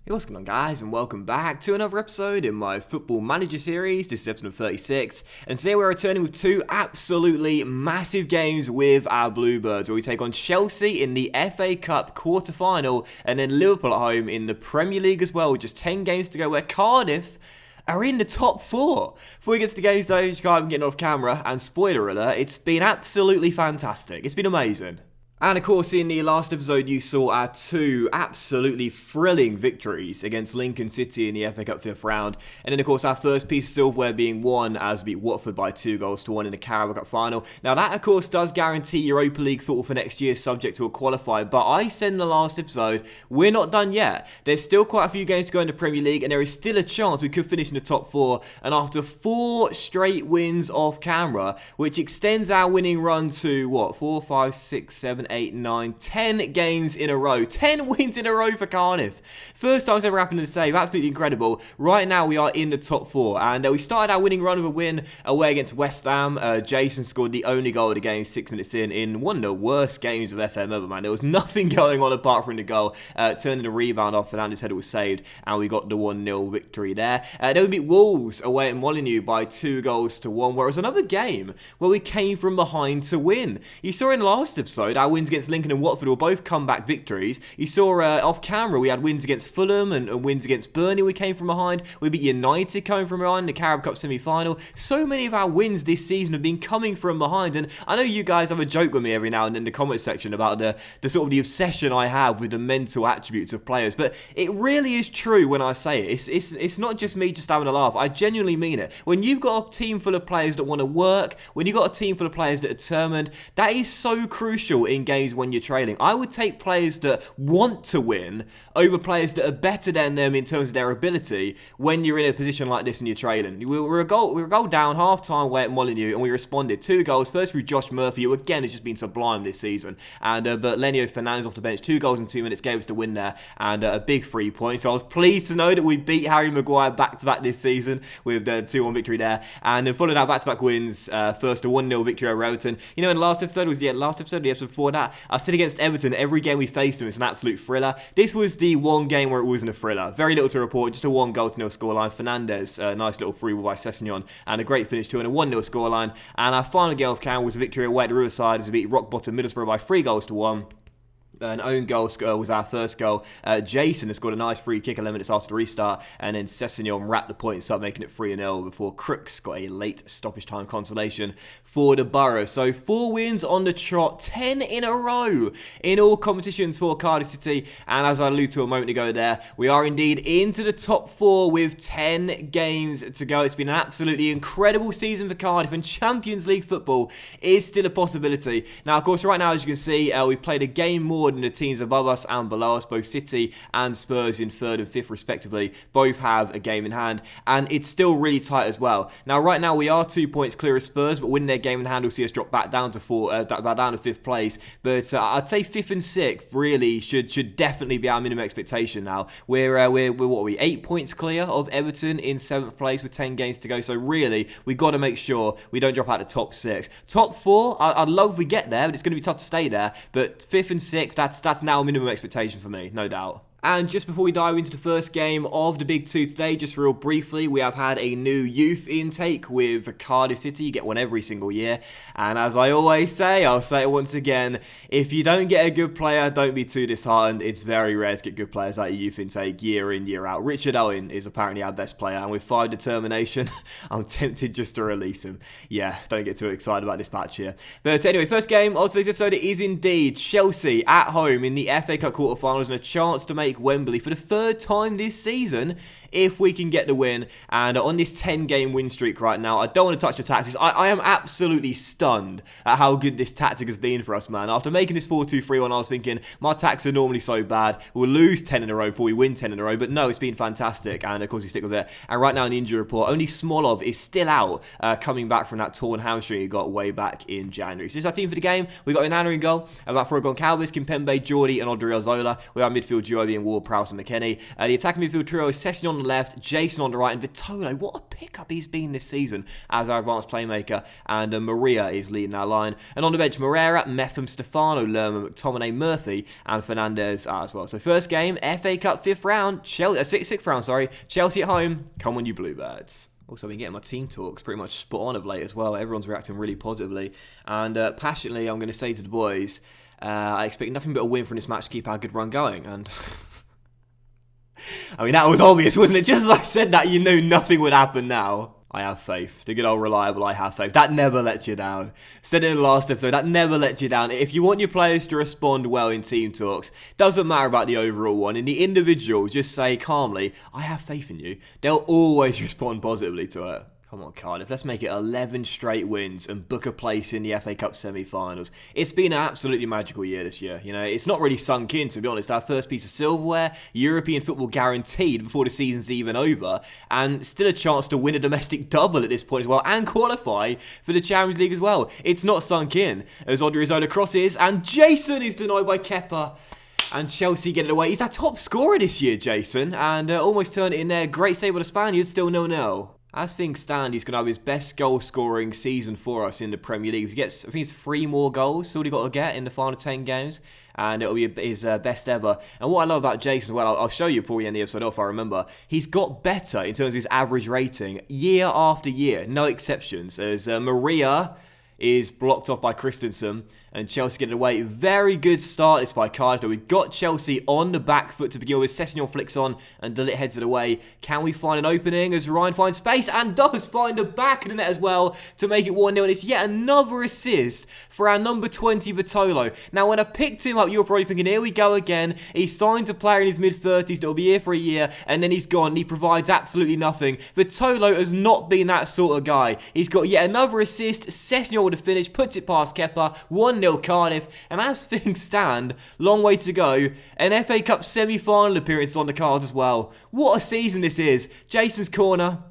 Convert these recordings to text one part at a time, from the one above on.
Hey, what's going on, guys, and welcome back to another episode in my Football Manager series. This is episode 36, and today we're returning with two absolutely massive games with our Bluebirds, where we take on Chelsea in the FA Cup quarter-final, and then Liverpool at home in the Premier League as well, with just 10 games to go, where Cardiff are in the top four. Before we get to the games, though, you can't even get off camera, and spoiler alert, it's been absolutely fantastic. It's been amazing. And of course, in the last episode, you saw our two absolutely thrilling victories against Lincoln City in the FA Cup 5th round. And then, of course, our first piece of silverware being won as we beat Watford by 2-1 in the Carabao Cup final. Now, that, of course, does guarantee Europa League football for next year, subject to a qualifier. But I said in the last episode, we're not done yet. There's still quite a few games to go in the Premier League, and there is still a chance we could finish in the top four. And after 4 straight wins off camera, which extends our winning run to, 4, 5, 6, 7, 8, 9, 10 games in a row. 10 wins in a row for Cardiff. First time it's ever happened to save. Absolutely incredible. Right now we are in the top 4. And we started our winning run with a win away against West Ham. Jason scored the only goal of the game 6 minutes in one of the worst games of FM ever, man. There was nothing going on apart from the goal. Turning the rebound off, Fernandes' header was saved, and we got the 1-0 victory there. Then we beat Wolves away at Molineux by 2-1, whereas another game where we came from behind to win. You saw in the last episode, our wins against Lincoln and Watford were both comeback victories. You saw off camera we had wins against Fulham and wins against Burnley. We came from behind. We beat United coming from behind in the Carabao Cup semi-final. So many of our wins this season have been coming from behind, and I know you guys have a joke with me every now and then in the comment section about the sort of the obsession I have with the mental attributes of players, but it really is true when I say it. It's not just me just having a laugh. I genuinely mean it. When you've got a team full of players that want to work, when you've got a team full of players that are determined, that is so crucial in games when you're trailing. I would take players that want to win over players that are better than them in terms of their ability when you're in a position like this and you're trailing. We were a goal down, half-time away at Molineux, and we responded. 2 goals, first through Josh Murphy, who again has just been sublime this season, and but Lenio Fernandes off the bench, 2 goals in 2 minutes, gave us the win there, and a big 3 points. So I was pleased to know that we beat Harry Maguire back-to-back this season with the 2-1 victory there, and then following our back-to-back wins, first a 1-0 victory over Everton. You know, in the last episode, the episode before that, I said against Everton, every game we faced them, it's an absolute thriller. This was the one game where it wasn't a thriller. Very little to report, just a 1-0 scoreline. Fernandes, a nice little free ball by Sessegnon, and a great finish to it, and a 1-0 scoreline. And our final game of camp was a victory away at Riverside as we beat rock bottom Middlesbrough by 3-1. An own goal was our first goal. Jason has scored a nice free kick 11 minutes after the restart, and then Sessegnon wrapped the points up, making it 3-0 before Crooks got a late stoppage time consolation for the Borough. So 4 wins on the trot, 10 in a row in all competitions for Cardiff City, and as I alluded to a moment ago there, we are indeed into the top 4 with 10 games to go. It's been an absolutely incredible season for Cardiff, and Champions League football is still a possibility. Now, of course, right now, as you can see, we've played a game more than the teams above us and below us. Both City and Spurs in 3rd and 5th respectively both have a game in hand, and it's still really tight as well. Now, right now we are 2 points clear of Spurs, but winning their game in hand will see us drop back down to 5th place. But I'd say 5th and 6th really should definitely be our minimum expectation now. We're what are we, 8 points clear of Everton in 7th place with 10 games to go. So really, we got to make sure we don't drop out the top 6. Top 4, I'd love if we get there, but it's going to be tough to stay there. But 5th and 6th, that's now a minimum expectation for me, no doubt. And just before we dive into the first game of the Big Two today, just real briefly, we have had a new youth intake with Cardiff City. You get one every single year. And as I always say, I'll say it once again, if you don't get a good player, don't be too disheartened. It's very rare to get good players out of youth intake year in, year out. Richard Owen is apparently our best player, and with 5 determination, I'm tempted just to release him. Yeah, don't get too excited about this patch here. But anyway, first game of today's episode is indeed Chelsea at home in the FA Cup quarterfinals, and a chance to make Wembley for the 3rd time this season if we can get the win. And on this 10-game win streak right now, I don't want to touch the tactics. I am absolutely stunned at how good this tactic has been for us, man. After making this 4-2-3-1, I was thinking, my tactics are normally so bad, we'll lose 10 in a row before we win 10 in a row. But no, it's been fantastic, and of course we stick with it. And right now in the injury report, only Smolov is still out, coming back from that torn hamstring he got way back in January. So this is our team for the game. We got Inanna in goal, about Goncalves, Kimpembe, Jordi, and Odriozola. We have midfield duo being in Ward-Prowse and McKennie. The attacking midfield trio is Sessegnon on the left, Jason on the right, and Vitolo. What a pickup he's been this season as our advanced playmaker. And Maria is leading our line. And on the bench, Moreira, Metham, Stefano, Lerman, McTominay, Murphy, and Fernandez as well. So first game, FA Cup 5th round, sixth round, Chelsea at home. Come on, you Bluebirds. Also, I've been getting my team talks pretty much spot on of late as well. Everyone's reacting really positively. And passionately, I'm going to say to the boys, I expect nothing but a win from this match to keep our good run going. And I mean, that was obvious, wasn't it? Just as I said that, you knew nothing would happen now. I have faith. The good old reliable, I have faith. That never lets you down. Said it in the last episode, that never lets you down. If you want your players to respond well in team talks, doesn't matter about the overall one. In the individual, just say calmly, I have faith in you. They'll always respond positively to it. Come on, Cardiff. Let's make it 11 straight wins and book a place in the FA Cup semi-finals. It's been an absolutely magical year this year. You know, it's not really sunk in, to be honest. Our first piece of silverware, European football guaranteed before the season's even over, and still a chance to win a domestic double at this point as well, and qualify for the Champions League as well. It's not sunk in. As Odriozola crosses, and Jason is denied by Kepa. And Chelsea get it away. He's our top scorer this year, Jason, and almost turned it in there. Great save by the Spaniard, still 0-0. As things stand, he's going to have his best goal-scoring season for us in the Premier League. He gets, I think it's 3 more goals. That's all he got to get in the final 10 games. And it'll be his best ever. And what I love about Jason as well, I'll show you before we end the episode off, I remember. He's got better in terms of his average rating year after year. No exceptions. As Maria is blocked off by Christensen. And Chelsea get it away. Very good start this by Cardiff. We've got Chelsea on the back foot to begin with. Sessegnon flicks on and De Ligt heads it away. Can we find an opening as Ryan finds space and does find the back of the net as well to make it 1-0. And it's yet another assist for our number 20 Vitolo. Now, when I picked him up, you were probably thinking, here we go again. He signed a player in his mid-30s that will be here for a year and then he's gone and he provides absolutely nothing. Vitolo has not been that sort of guy. He's got yet another assist. Sessegnon with a finish, puts it past Kepa. 1-0 Cardiff, and as things stand, long way to go. An FA Cup semi-final appearance on the cards as well. What a season this is. Jason's corner.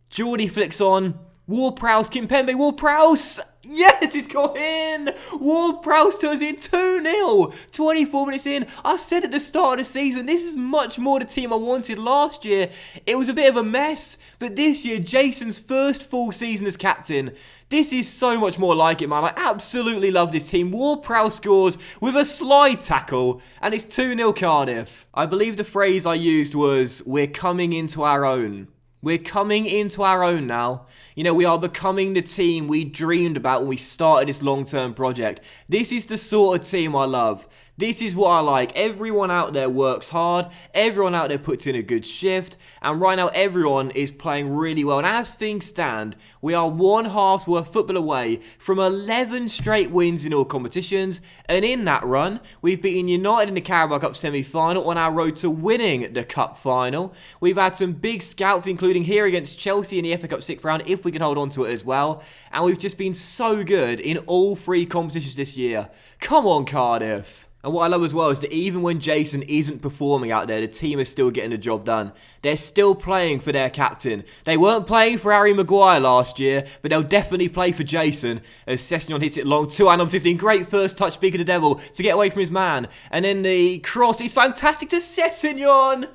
Geordie flicks on. Ward-Prowse, Kimpembe, Ward-Prowse! Yes, it's got in! Ward-Prowse turns it 2-0. 24 minutes in. I said at the start of the season, this is much more the team I wanted last year. It was a bit of a mess, but this year, Jason's first full season as captain. This is so much more like it, man. I absolutely love this team. Ward-Prowse scores with a slide tackle, and it's 2-0 Cardiff. I believe the phrase I used was, we're coming into our own. We're coming into our own now. You know, we are becoming the team we dreamed about when we started this long-term project. This is the sort of team I love. This is what I like. Everyone out there works hard. Everyone out there puts in a good shift. And right now, everyone is playing really well. And as things stand, we are one half's worth of football away from 11 straight wins in all competitions. And in that run, we've beaten United in the Carabao Cup semi-final on our road to winning the Cup final. We've had some big scouts, including here against Chelsea in the FA Cup 6th round, if we can hold on to it as well. And we've just been so good in all 3 competitions this year. Come on, Cardiff. And what I love as well is that even when Jason isn't performing out there, the team is still getting the job done. They're still playing for their captain. They weren't playing for Harry Maguire last year, but they'll definitely play for Jason as Sessegnon hits it long. 2 on 15. Great first touch, speak of the devil, to get away from his man. And then the cross is fantastic to Sessegnon.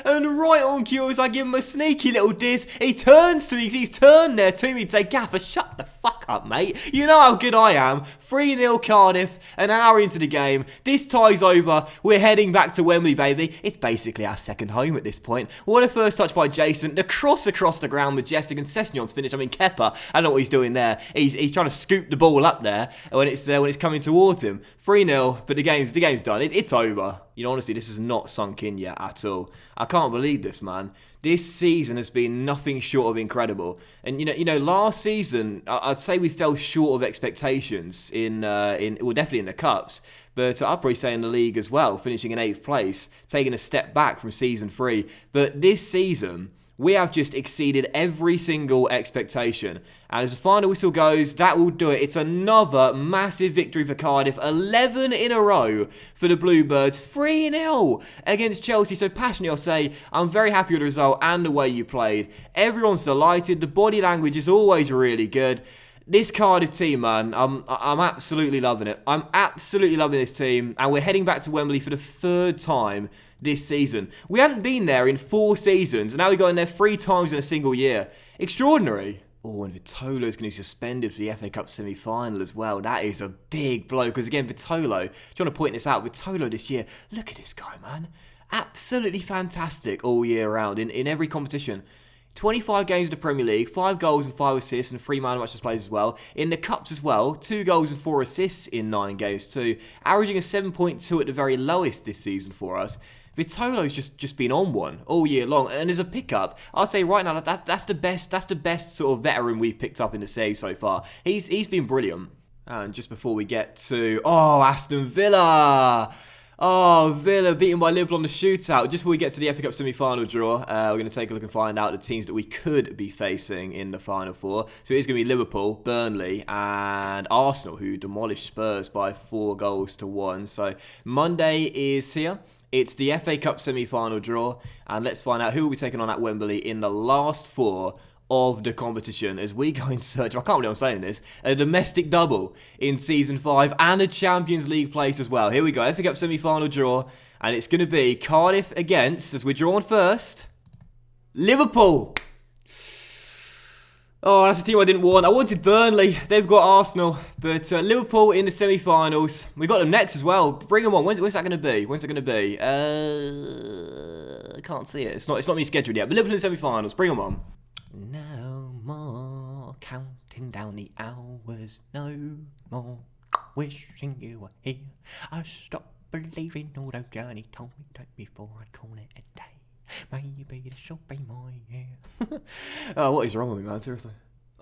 And right on cue as I give him a sneaky little diss, he turns to me, he's turned there to me to say, Gaffer, shut the fuck up, mate. You know how good I am. 3-0 Cardiff, an hour into the game. This tie's over. We're heading back to Wembley, baby. It's basically our second home at this point. What a first touch by Jason. The cross across the ground, majestic, and Sessegnon's finish. I mean, Kepa, I don't know what he's doing there. He's trying to scoop the ball up there when it's coming towards him. 3-0, but the game's done. It's over. You know, honestly, this is not sunk in yet at all. I can't believe this, man. This season has been nothing short of incredible. And you know, last season I'd say we fell short of expectations definitely in the cups, but I'd probably say in the league as well, finishing in 8th place, taking a step back from season 3. But this season, we have just exceeded every single expectation. And as the final whistle goes, that will do it. It's another massive victory for Cardiff. 11 in a row for the Bluebirds. 3-0 against Chelsea. So passionately, I'll say, I'm very happy with the result and the way you played. Everyone's delighted. The body language is always really good. This Cardiff team, man, I'm absolutely loving it. I'm absolutely loving this team. And we're heading back to Wembley for the 3rd time this season. We hadn't been there in 4 seasons, and now we got in there 3 times in a single year. Extraordinary. Oh, and Vitolo's going to be suspended for the FA Cup semi-final as well. That is a big blow, because again, Vitolo, do you want to point this out? Vitolo this year, look at this guy, man. Absolutely fantastic all year round in every competition. 25 games in the Premier League, 5 goals and 5 assists, and 3 man of the match displays as well. In the Cups as well, 2 goals and 4 assists in 9 games too. Averaging a 7.2 at the very lowest this season for us. Vitolo's just been on one all year long, and as a pickup, I'll say right now that's the best sort of veteran we've picked up in the save so far. He's been brilliant. And just before we get to Aston Villa. Villa beaten by Liverpool on the shootout. Just before we get to the FA Cup semi-final draw, we're going to take a look and find out the teams that we could be facing in the Final Four. So it's going to be Liverpool, Burnley and Arsenal, who demolished Spurs by 4-1. So Monday is here. It's the FA Cup semi-final draw, and let's find out who will be taking on at Wembley in the last 4 of the competition as we go in search of, I can't believe I'm saying this, a domestic double in Season 5 and a Champions League place as well. Here we go, FA Cup semi-final draw, and it's going to be Cardiff against, as we're drawn first, Liverpool. Oh, that's a team I didn't want. I wanted Burnley. They've got Arsenal. But Liverpool in the semi-finals. We got them next as well. Bring them on. When's that going to be? I can't see it. It's not me scheduled yet. But Liverpool in the semi-finals. Bring them on. No more counting down the hours. No more wishing you were here. I stopped believing all the journey told me to before I call it a day. Maybe this will be my year. Oh, what is wrong with me, man? Seriously.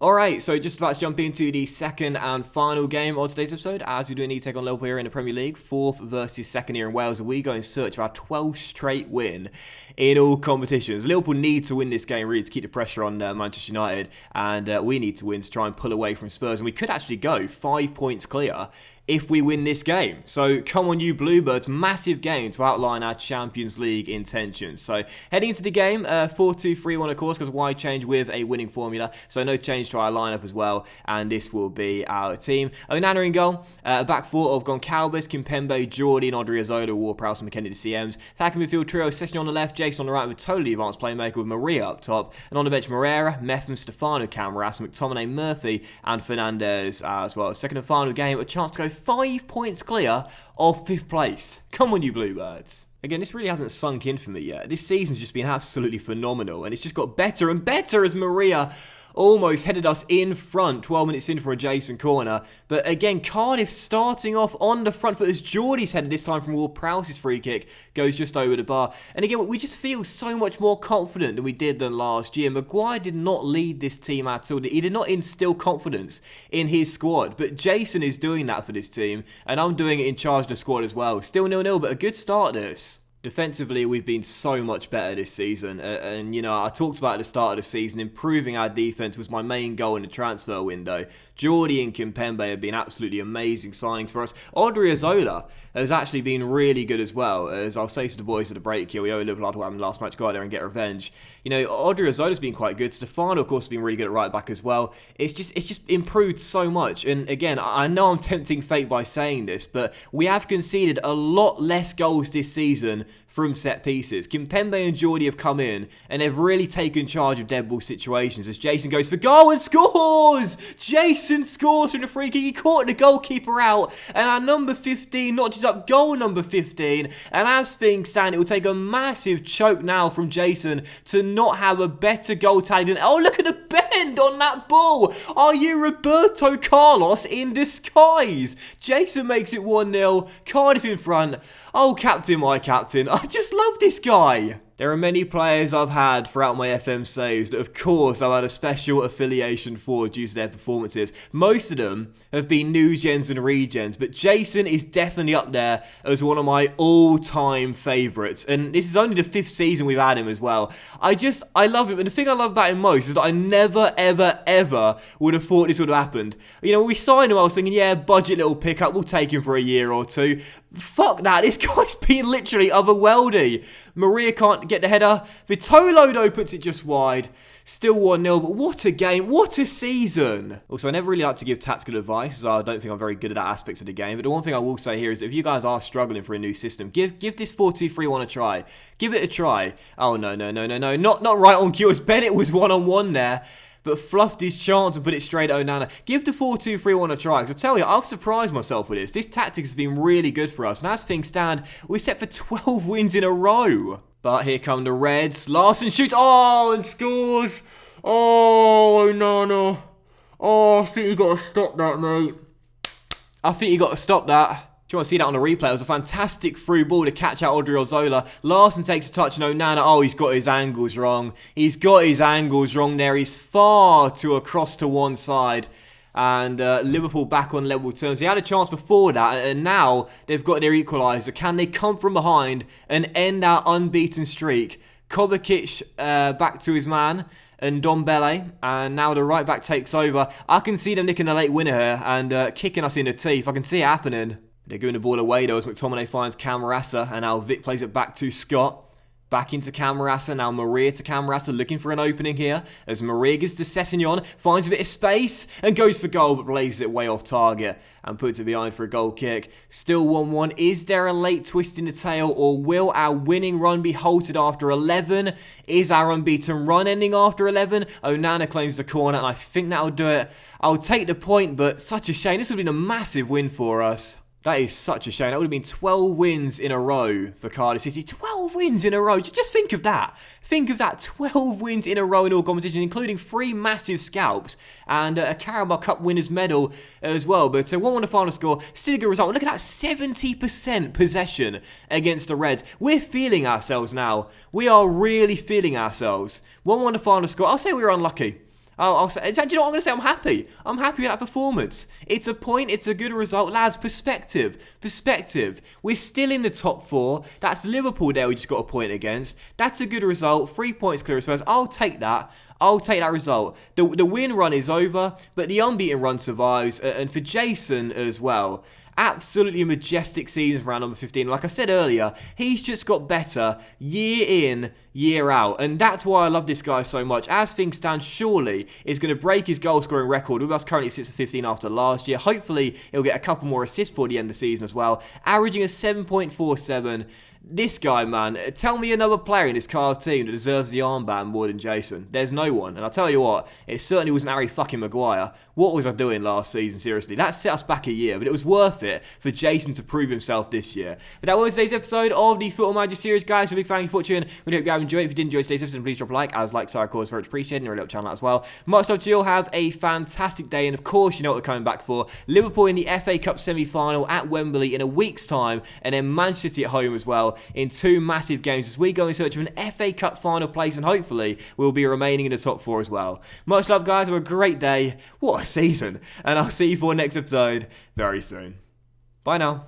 Alright, so just about to jump into the second and final game of today's episode, as we do need to take on Liverpool here in the Premier League, 4th versus 2nd here in Wales, and we go in search of our 12th straight win in all competitions. Liverpool need to win this game really to keep the pressure on Manchester United, and we need to win to try and pull away from Spurs, and we could actually go 5 points clear if we win this game. So come on you Bluebirds, massive game to outline our Champions League intentions. So heading into the game, 4-2-3-1 of course, because why change with a winning formula? So no change to our lineup as well, and this will be our team. Onana in goal, a back 4 of Goncalves, Kimpembe, Jordi and Odriozola, Ward-Prowse and McKennie the CMs. Attacking midfield trio, Sessegnon on the left, Jason on the right with a totally advanced playmaker with Maria up top. And on the bench, Moreira, Metham, Stefano, Cameras, McTominay, Murphy and Fernandez as well. Second and final game, a chance to go 5 points clear of 5th place. Come on you Bluebirds. Again, this really hasn't sunk in for me yet. This season's just been absolutely phenomenal, and it's just got better and better as Maria almost headed us in front 12 minutes in from a adjacent corner. But again, Cardiff starting off on the front foot as Jordi's headed this time from Ward-Prowse's free kick goes just over the bar. And again, we just feel so much more confident than we did than last year. Maguire did not lead this team at all. He did not instill confidence in his squad. But Jason is doing that for this team, and I'm doing it in charge of the squad as well. Still 0-0, but a good start this. Defensively, we've been so much better this season, and you know, I talked about at the start of the season, improving our defence was my main goal in the transfer window. Jordi and Kimpembe have been absolutely amazing signings for us. Odriozola has actually been really good as well, as I'll say to the boys at the break here, we owe Liverpool what happened last match, go out there and get revenge. You know, Odriozola's been quite good, Stefano of course has been really good at right back as well. It's just improved so much, and again, I know I'm tempting fate by saying this, but we have conceded a lot less goals this season from set pieces. Kimpembe and Jordi have come in and they've really taken charge of dead ball situations as Jason goes for goal and scores! Jason scores from the free kick. He caught the goalkeeper out, and our number 15 notches up goal number 15, and as things stand, it will take a massive choke now from Jason to not have a better goal tally than... Oh, look at the bend on that ball! Are you Roberto Carlos in disguise? Jason makes it 1-0, Cardiff in front. Oh, captain, my captain. I just love this guy. There are many players I've had throughout my FM saves that, of course, I've had a special affiliation for due to their performances. Most of them have been new gens and regens, but Jason is definitely up there as one of my all-time favourites. And this is only the 5th season we've had him as well. I love him. And the thing I love about him most is that I never, ever, ever would have thought this would have happened. You know, when we signed him, I was thinking, yeah, budget little pickup, we'll take him for a year or two. Fuck that. This guy's been literally otherworldly. Maguire can't get the header. Vitolo puts it just wide. Still 1-0, but what a game. What a season. Also, I never really like to give tactical advice, as I don't think I'm very good at that aspect of the game. But the one thing I will say here is that if you guys are struggling for a new system, give this 4-2-3-1 a try. Give it a try. Oh, no. Not right on cue, as Bennett was one-on-one there. But fluffed his chance and put it straight at Onana. Give the 4-2-3-1 a try. Because I tell you, I've surprised myself with this. This tactic has been really good for us. And as things stand, we're set for 12 wins in a row. But here come the Reds. Larson shoots. Oh, and scores. Oh, Onana. Oh, I think you got to stop that, mate. I think you got to stop that. Do you want to see that on the replay? It was a fantastic through ball to catch out Odriozola. Larson takes a touch and Onana, oh, he's got his angles wrong. He's got his angles wrong there. He's far too across to one side. And Liverpool back on level terms. They had a chance before that, and now they've got their equaliser. Can they come from behind and end our unbeaten streak? Kovacic back to his man. And Dombele, and now the right back takes over. I can see them nicking a late winner here and kicking us in the teeth. I can see it happening. They're giving the ball away though as McTominay finds Camarasa, and now Vic plays it back to Scott. Back into Camarasa, now Maguire to Camarasa, looking for an opening here. As Maguire gets to Sessegnon, finds a bit of space and goes for goal, but blazes it way off target and puts it behind for a goal kick. Still 1-1. Is there a late twist in the tail, or will our winning run be halted after 11? Is our unbeaten run ending after 11? Onana claims the corner, and I think that'll do it. I'll take the point, but such a shame. This would have been a massive win for us. That is such a shame. That would have been 12 wins in a row for Cardiff City. 12 wins in a row. Just think of that. Think of that. 12 wins in a row in all competitions, including 3 massive scalps and a Carabao Cup winners medal as well. But 1-1 the final score. Still a good result. Look at that. 70% possession against the Reds. We're feeling ourselves now. We are really feeling ourselves. 1-1 the final score. I'll say we were unlucky. I'll say, do you know what I'm going to say? I'm happy. I'm happy with that performance. It's a point. It's a good result. Lads, perspective. Perspective. We're still in the top 4. That's Liverpool there we just got a point against. That's a good result. 3 points clear of Spurs. I'll take that. I'll take that result. The win run is over, but the unbeaten run survives. And for Jason as well, absolutely majestic season for our number 15. Like I said earlier, he's just got better year in, year out. And that's why I love this guy so much. As things stand, surely is going to break his goal scoring record. With us currently sits at 15 after last year. Hopefully, he'll get a couple more assists for the end of the season as well. Averaging a 7.47. This guy, man, tell me another player in this Cardiff team that deserves the armband more than Jason. There's no one. And I'll tell you what, it certainly wasn't Harry fucking Maguire. What was I doing last season, seriously? That set us back a year, but it was worth it for Jason to prove himself this year. But that was today's episode of the Football Manager series, guys. So big thank you for watching. We hope you have enjoyed it. If you did enjoy today's episode, please drop a like. As likes are, of course, very appreciated, and a really up channel as well. Much love to you all. Have a fantastic day, and of course, you know what we're coming back for. Liverpool in the FA Cup semi-final at Wembley in a week's time, and then Manchester City at home as well in 2 massive games as we go in search of an FA Cup final place, and hopefully we'll be remaining in the top 4 as well. Much love, guys. Have a great day. What a season. And I'll see you for the next episode very soon. Bye now.